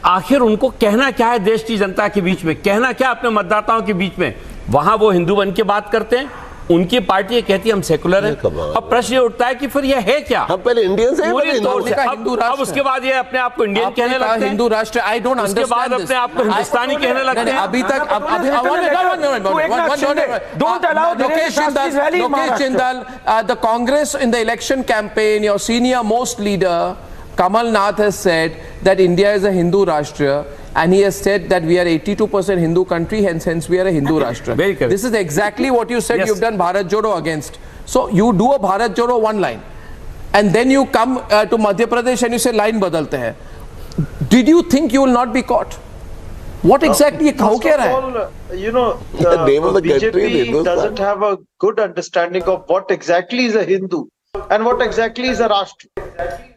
S10: आखिर उनको कहना क्या है देश की जनता के बीच में, कहना क्या अपने मतदाताओं के बीच में. वहां वो हिंदू बन के बात करते हैं, उनकी पार्टी ये कहती है हम सेकुलर हैं. अब प्रश्न ये उठता है कि फिर ये है क्या?
S9: हम पहले इंडियंस हैं,
S10: पूरी तौर से अब उसके बाद ये अपने आप को इंडियन कहने लगते हैं.
S3: हिंदू राष्ट्र. I don't understand.
S10: उसके बाद अपने आप को हिंदुस्तानी कहने लगते हैं.
S3: अभी तक Lokesh Jindal, the Congress in the election campaign, your senior most leader Kamal Nath has said that India is a Hindu Rashtra, and he has said that we are 82% Hindu country, hence we are a Hindu Rashtra.
S10: Very correct.
S3: This is exactly what you said.
S10: Yes.
S3: You've done Bharat Jodo against. So you do a Bharat Jodo one line, and then you come to Madhya Pradesh and you say line badalte hai. Did you think you will not be caught? What exactly? How kya raha hai?
S11: You know, BJP doesn't have a good understanding of what exactly is a Hindu and what exactly is a Rashtra.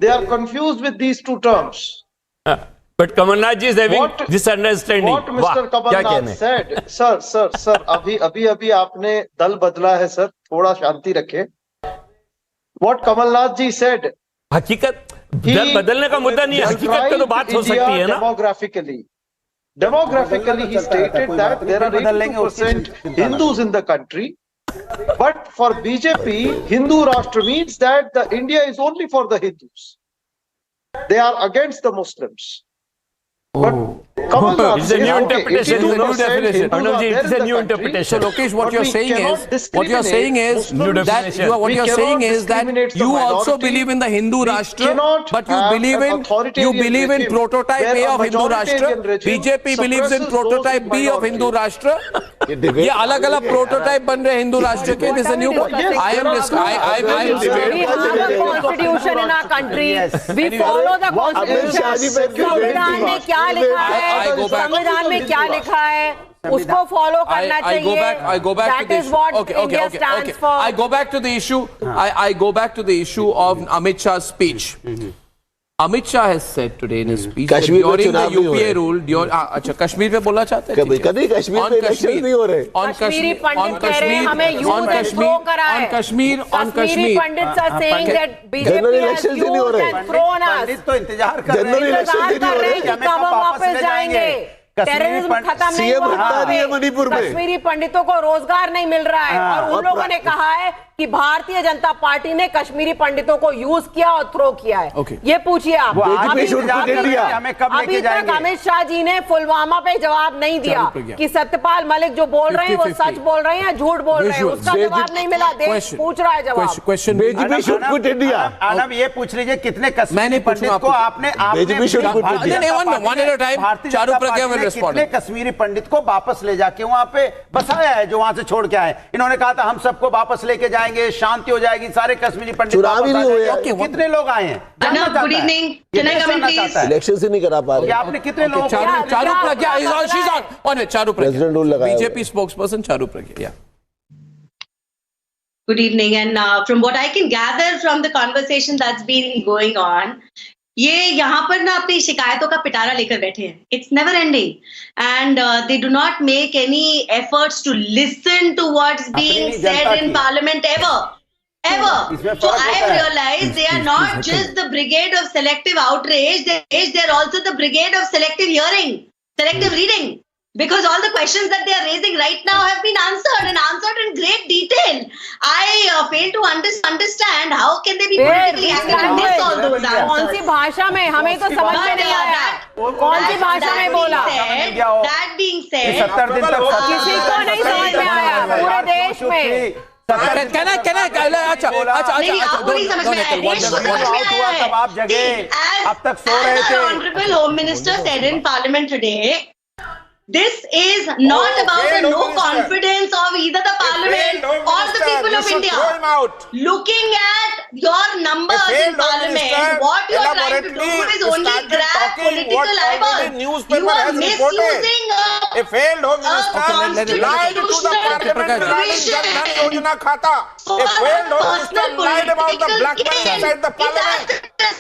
S11: They are confused with these two terms.
S10: But Kamalnath ji is having this understanding.
S11: What Mr. Kamalnath said, sir, अभी आपने दल बदला है sir, थोड़ा शांति रखें. What Kamalnath ji said.
S10: हकीकत दल बदलने का मुद्दा नहीं है, हकीकत का तो बात हो सकती है ना.
S11: Demographically, he stated that there are 82% Hindus in the country. But for BJP, Hindu Rashtra means that the India is only for the Hindus. They are against the Muslims. But
S10: it's a new interpretation. It's a new interpretation.
S3: So Lokesh, what you're saying is that you also believe in the Hindu Rashtra, but you believe in prototype A of Hindu Rashtra. BJP believes in prototype B of Hindu Rashtra. ये अलग-अलग prototype बन रहे Hindu Rashtra के. This is a new. I am.
S7: We have a constitution in our country. We follow the constitution. संविधान में क्या लिखा है उसको फॉलो करना चाहिए. That is what India stands for.
S3: I go back to the issue. I go back to the issue of Amit Shah's speech. Amit Shah has said today in his speech that during the UPA rule, अच्छा कश्मीर पे बोलना चाहते हैं?
S9: कभी कश्मीर में election नहीं हो रहे.
S7: कश्मीरी पंडित कह रहे हैं हमें यूथ ने थ्रो करा है. कश्मीरी पंडित are saying that BJP has used and thrown us. इंतजार कर रहे हैं कि कब हम वापस जाएंगे. टेररिज्म खत्म नहीं हुआ.
S9: मणिपुर में
S7: कश्मीरी पंडितों को रोजगार नहीं मिल रहा है और उन लोगों ने कहा है कि भारतीय जनता पार्टी ने कश्मीरी पंडितों को यूज किया और थ्रो किया है?
S3: Okay.
S7: ये पूछिए आप। अभी तक अमित शाह जी ने पुलवामा पे जवाब नहीं दिया कि सत्यपाल मलिक जो बोल रहे हैं वो सच बोल रहे हैं, झूठ बोल रहे हैं, उसका जवाब नहीं मिला। देश पूछ रहा है जवाब।
S3: क्वेश्चन
S8: आनंद ये पूछ लीजिए कितने कश्मीरी पंडित को आपने कितने कश्मीरी पंडित को वापस ले जाके वहां पे बसाया है जो वहां से छोड़ के आए? इन्होंने कहा था हम सबको वापस लेके जाएंगे, शांति हो जाएगी, सारे कश्मीरी पंडित कितने लोग आए हैं?
S12: Good evening, can I come in please?
S9: Election से नहीं करा पा रहे
S8: आपने कितने लोग?
S3: Charu Pragya, Charu Pragya, BJP spokesperson Charu Pragya.
S12: Good evening, and from what I can gather from the conversation that's been going on, ये यहाँ पर ना अपनी शिकायतों का पिटारा लेकर बैठे हैं. It's never ending, and they do not make any efforts to listen to what's being said in Parliament ever. So I have realized they are not just the brigade of selective outrage. They're also the brigade of selective hearing, selective reading. Because all the questions that they are raising right now have been answered and answered in great detail. I fail to understand how can they be politically active and miss all those answers.
S7: कौन सी भाषा में? हमें तो समझ में नहीं आया। कौन सी भाषा में बोला?
S12: That being said,
S8: 70 दिन तक
S7: किसी को नहीं समझ में आया पूरे देश में।
S8: आप जगह अब तक सो रहे थे।
S12: Honorable Home Minister said in Parliament today, this is not about the no confidence of either the Parliament or the people of India. Looking at your numbers in Parliament, what you are trying to do is only grab political eyeballs. You are misusing
S8: a failed Home Minister lied to the Parliament regarding Jan Dhan Yojana Khata. A failed Home Minister lied about the black money inside the Parliament.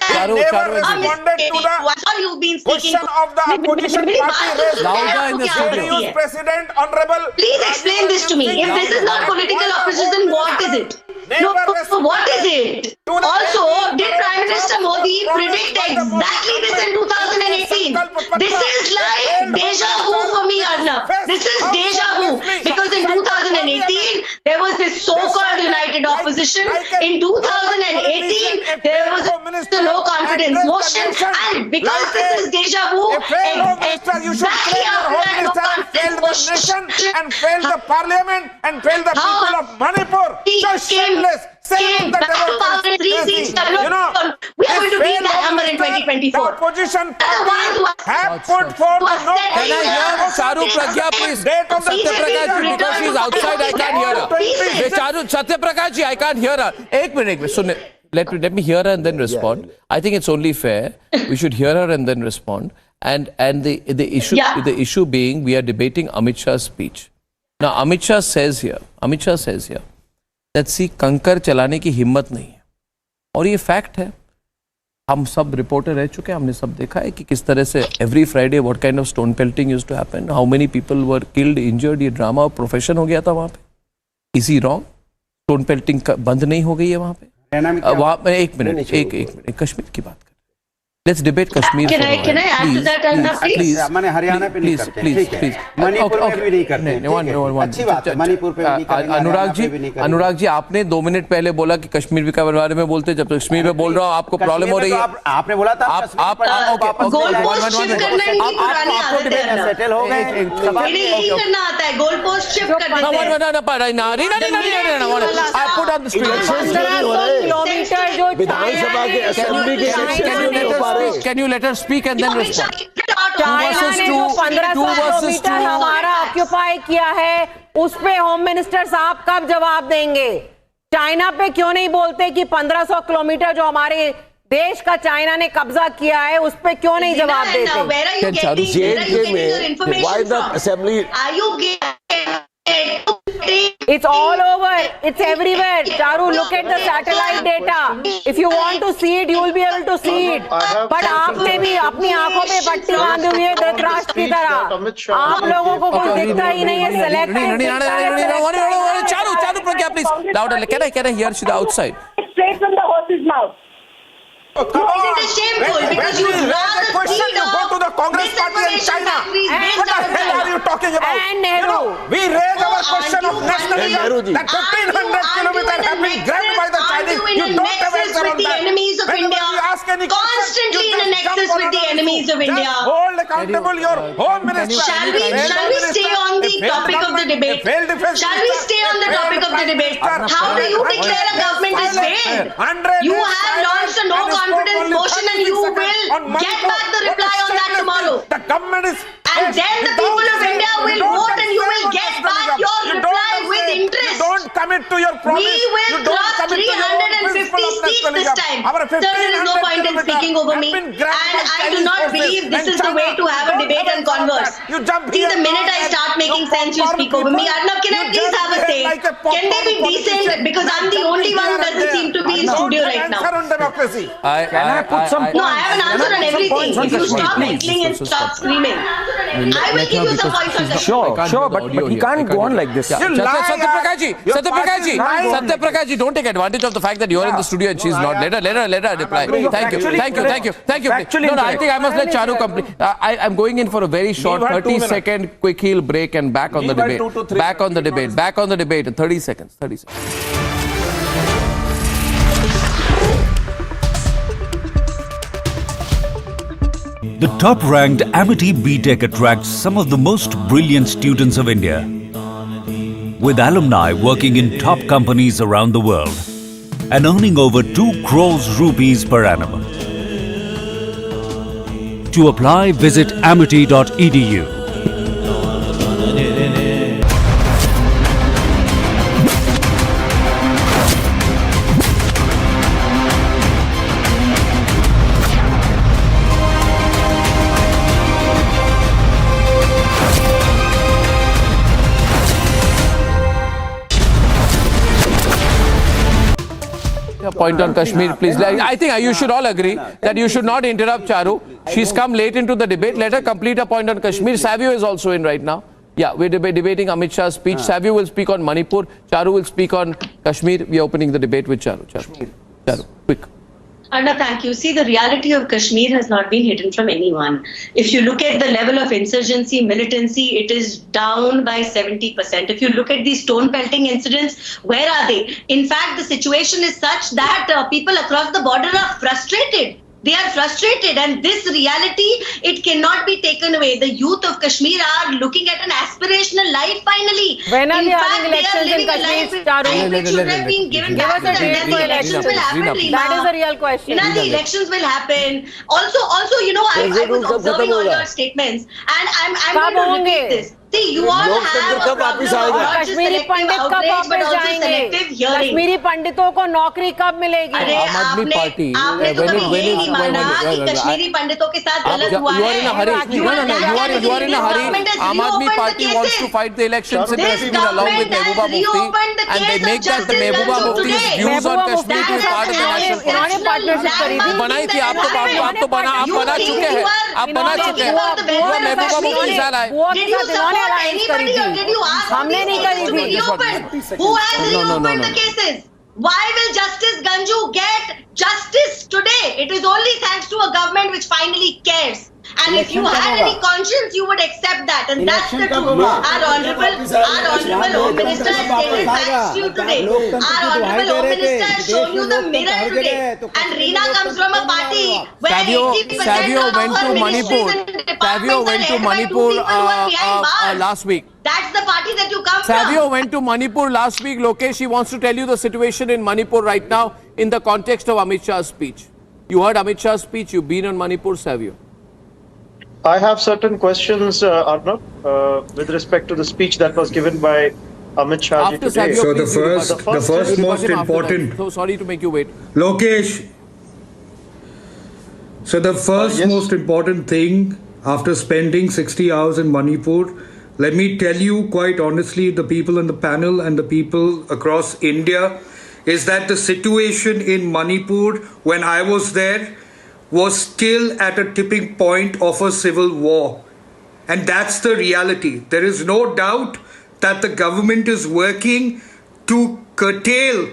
S8: He never responded to the question of the opposition party raised. President, Honorable.
S12: Please explain this to me. If this is not political opposition, what is it? No, what is it? Also, did Prime Minister Modi predict exactly this in 2018? This is like deja vu for me, Arnab. This is deja vu. Because in 2018, there was this so-called united opposition. In 2018, there was the no confidence motion. And because this is deja vu, exactly after no
S8: failed the nation and failed the Parliament and failed the people of Manipur. So shameless. Saying that
S12: you know, we are going to beat that number in 2024.
S8: The opposition party have put forward no.
S3: Can I hear Charu Pragya, please? Satya Prakash ji, because she is outside, I can't hear her. Satya Prakash ji, I can't hear her. Ek minute, let me hear her and then respond. I think it's only fair. We should hear her and then respond. And the issue being, we are debating Amit Shah's speech. Now, Amit Shah says here that see, कंकर चलाने की हिम्मत नहीं है, और ये fact है. हम सब रिपोर्टर रह चुके हैं, हमने सब देखा है कि किस तरह से every Friday what kind of stone pelting used to happen, how many people were killed, injured. ये ड्रामा और प्रोफेशन हो गया था वहाँ पे. Is he wrong? Stone pelting बंद नहीं हो गई है वहाँ पे? वहाँ पे एक मिनट कश्मीर की बात. Let's debate Kashmir.
S12: Can I add to that, Arnab, please?
S8: मैंने हरियाणा पे नहीं करते,
S3: please.
S8: मणिपुर में भी नहीं करते. अच्छी बात है, मणिपुर पे नहीं करेंगे.
S3: अनुराग जी, आपने 2 मिनट पहले बोला कि कश्मीर के बारे में बोलते, जब कश्मीर में बोल रहा हूँ आपको प्रॉब्लम हो रही है.
S8: आपने बोला था सेटल हो गए.
S12: करना आता है गोल पोस्ट शिफ्ट
S3: करने. Can you let her speak and then respond?
S7: China ने जो 1500 किलोमीटर हमारा ऑक्यूपाई किया है, उस पे होम मिनिस्टर साहब कब जवाब देंगे? चाइना पे क्यों नहीं बोलते कि 1500 किलोमीटर जो हमारे देश का चाइना ने कब्जा किया है, उस पे क्यों नहीं जवाब देते? It's all over. It's everywhere. Charu, look at the satellite data. If you want to see it, you will be able to see it. But आपने भी अपनी आंखों पे पट्टी बांधी हुई है धृतराष्ट्र की तरह. आप लोगों को कुछ दिखता ही नहीं है.
S3: Charu Pragya, please. Louder. Can I hear she outside?
S13: Straight from the horse's mouth.
S8: Come on.
S12: It is shameful because you rather feed
S8: you go to the Congress party in China. What the hell are you talking about?
S7: And Nehru.
S8: We raise our question of nationalism. That 1,500 kilometers have been grabbed by the Chinese. You don't have answer on
S12: the
S8: that.
S12: enemies of
S8: Whenever
S12: India.
S8: you ask any question,
S12: Constantly
S8: you
S12: in a
S8: just jump
S12: nexus
S8: on
S12: with the
S8: another
S12: enemies
S8: issue.
S12: of India.
S8: Just hold accountable your home minister.
S12: Shall we stay on the topic of the debate? Shall we stay on the topic of the debate? How do you declare a government is failed? You have launched a no confidence motion and you will get back the reply on that tomorrow.
S8: The government is.
S12: And then the people of India will vote and you will get back your reply with interest.
S8: You don't commit to your promise.
S12: We will cross 350 seats this time. Sir, there is no point in speaking over me. And I do not believe this is the way to have a debate and converse. See, the minute I start making sense, you speak over me. Arnab, can I please have a say? Can they be decent? Because I'm the only one who doesn't seem to be in studio right now.
S8: On democracy.
S6: Can I put some
S12: No, I have an answer on everything. If you stop whistling and stop screaming, I will give you some points on that.
S6: Sure, but he can't go on like this.
S3: Satyaprakashji, don't take advantage of the fact that you're in the studio and she's not. Let her reply. Thank you. No, I think I must let Charu complete. I'm going in for a very short 30-second quick heel break and back on the debate. Back on the debate. 30 seconds.
S13: The top-ranked Amity B.Tech attracts some of the most brilliant students of India, with alumni working in top companies around the world and earning over 2 crores rupees per annum. To apply, visit amity.edu.
S3: Point on Kashmir, please. I think you should all agree that you should not interrupt Charu. She's come late into the debate. Let her complete a point on Kashmir. Savio is also in right now. Yeah, we're debating Amit Shah's speech. Savio will speak on Manipur. Charu will speak on Kashmir. We are opening the debate with Charu. Charu, quick.
S12: Arnab, thank you. See, the reality of Kashmir has not been hidden from anyone. If you look at the level of insurgency, militancy, it is down by 70%. If you look at these stone pelting incidents, where are they? In fact, the situation is such that people across the border are frustrated. They are frustrated, and this reality, it cannot be taken away. The youth of Kashmir are looking at an aspirational life finally.
S7: When are we having elections in Kashmir, Charu?
S12: Which should have been given back to them. Then the elections will happen, Reema.
S7: That is the real question.
S12: The elections will happen. Also, I was observing all your statements, and I'm going to repeat this. See, you all have a problem not just selective outrage, but also selective hearing.
S7: Kashmiri पंडितों को नौकरी कब मिलेगी?
S12: अरे आपने तो कभी ये नहीं माना कि कश्मीरी पंडितों के साथ गलत हुआ है.
S3: You are in a hurry. Aam Aadmi Party wants to fight the elections in Kashmir along with Mehbooba Mufti, and they make that the Mehbooba Mufti's views on Kashmir to be part of the national policy.
S7: इन्होंने partnership करी थी.
S3: बनाई थी आप बना चुके हैं. आप बना चुके हैं. वो Mehbooba Mufti ज़ाला है.
S7: हमने नहीं करी थी.
S12: Who has reopened the cases? Why will Justice Ganju get justice today? It is only thanks to a government which finally cares. And if you had any conscience, you would accept that. And that's the truth. Our honorable Home Minister has stated facts to you today. Our honorable Home Minister has shown you the mirror today. And Reena comes from a party where 80% of her ministries and departments are headed by 2 people who are behind bars.
S3: Last week.
S12: That's the party that you come from.
S3: Savio went to Manipur last week. Lokesh, he wants to tell you the situation in Manipur right now in the context of Amit Shah's speech. You heard Amit Shah's speech. You've been on Manipur, Savio.
S11: I have certain questions, Arnab, with respect to the speech that was given by Amit Shah today.
S3: Savio,
S14: so the first most important.
S3: So sorry to make you wait.
S14: Lokesh. So the first most important thing after spending 60 hours in Manipur, let me tell you quite honestly, the people on the panel and the people across India, is that the situation in Manipur when I was there was still at a tipping point of a civil war. And that's the reality. There is no doubt that the government is working to curtail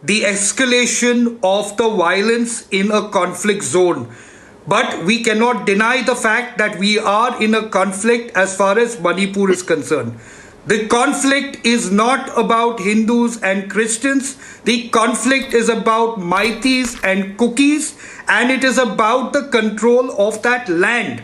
S14: the escalation of the violence in a conflict zone. But we cannot deny the fact that we are in a conflict as far as Manipur is concerned. The conflict is not about Hindus and Christians. The conflict is about Meiteis and Kukis, and it is about the control of that land.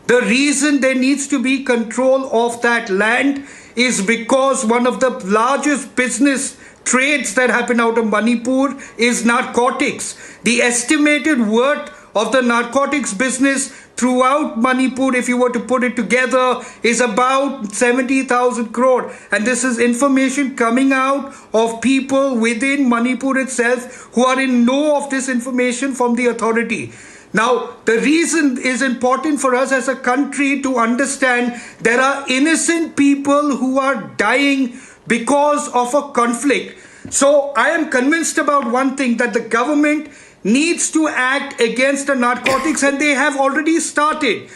S14: The reason there needs to be control of that land is because one of the largest business trades that happen out of Manipur is narcotics. The estimated worth of the narcotics business throughout Manipur, if you were to put it together, is about 70,000 crore. And this is information coming out of people within Manipur itself who are in know of this information from the authority. Now, the reason is important for us as a country to understand there are innocent people who are dying because of a conflict. So I am convinced about one thing, that the government needs to act against the narcotics, and they have already started.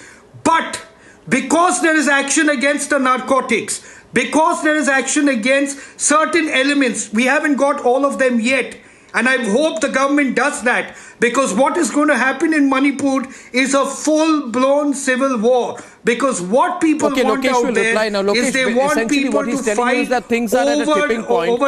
S14: But because there is action against the narcotics, because there is action against certain elements, we haven't got all of them yet. And I hope the government does that, because what is going to happen in Manipur is a full-blown civil war. Because what people want
S3: Lokesh
S14: out there is they want people to fight
S3: is that things are at a tipping point.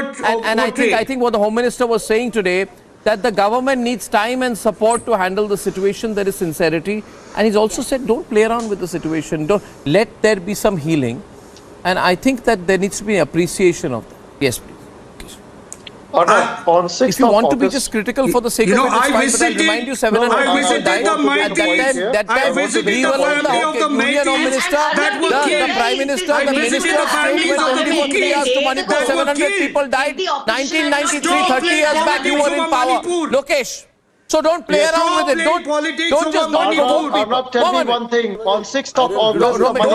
S3: And I think what the Home Minister was saying today, that the government needs time and support to handle the situation. There is sincerity. And he's also said, don't play around with the situation. Don't let there be some healing. And I think that there needs to be appreciation of that. Yes, please.
S11: On 6th
S3: if you want
S11: of
S3: to be
S11: August,
S3: just critical for the sake of it, it's fine, but I'll remind you 700 people died. At that time, we were on the Union Home Minister, the Prime Minister, the Minister of State went only for 3 years to Manipur. 700 people died. 1993, 30 years back, you were in power. Lokesh. So don't play around with it. Don't just provoke people.
S11: Arnab, tell me one thing. On 6th of August,
S3: Romesh,
S12: you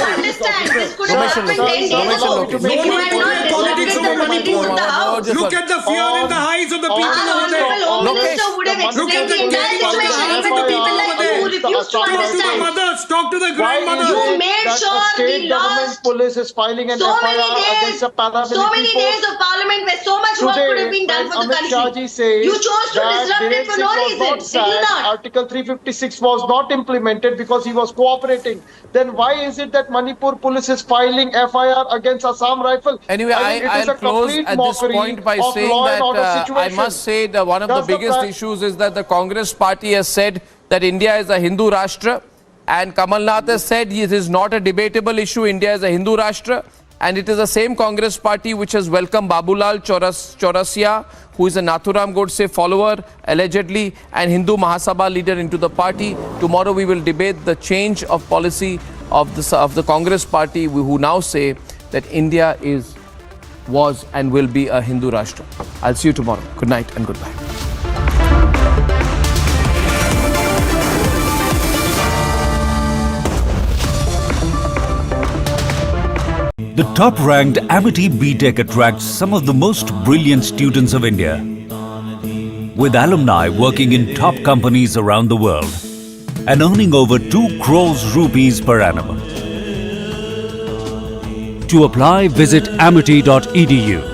S12: understand this could have happened 10 days ago. If you had not disrupted the proceedings of the House.
S14: Look at the fear in the eyes of the people over there.
S12: Home Minister would have explained the entire situation even to people like you who refuse to understand.
S14: Talk to the grandmother.
S12: You made sure we lost
S11: police is filing an FIR against a paramilitary
S12: so many days of parliament where so much work could have been done for the
S11: Amit Shah
S12: country.
S11: says
S12: You chose to disrupt it for no reason. Did you not?
S11: Article 356 was not implemented because he was cooperating. Then why is it that Manipur police is filing FIR against Assam Rifle?
S3: Anyway, I'll close at this point by saying that I must say that one of the biggest issues is that the Congress party has said that India is a Hindu Rashtra, and Kamal Nath has said it is not a debatable issue. India is a Hindu Rashtra. And it is the same Congress party which has welcomed Babulal Chaurasia, who is a Nathuram Godse follower, allegedly, and Hindu Mahasabha leader into the party. Tomorrow we will debate the change of policy of the Congress party, who now say that India was and will be a Hindu Rashtra. I'll see you tomorrow. Good night and goodbye.
S13: The top-ranked Amity B.Tech attracts some of the most brilliant students of India, with alumni working in top companies around the world and earning over 2 crores rupees per annum. To apply, visit amity.edu.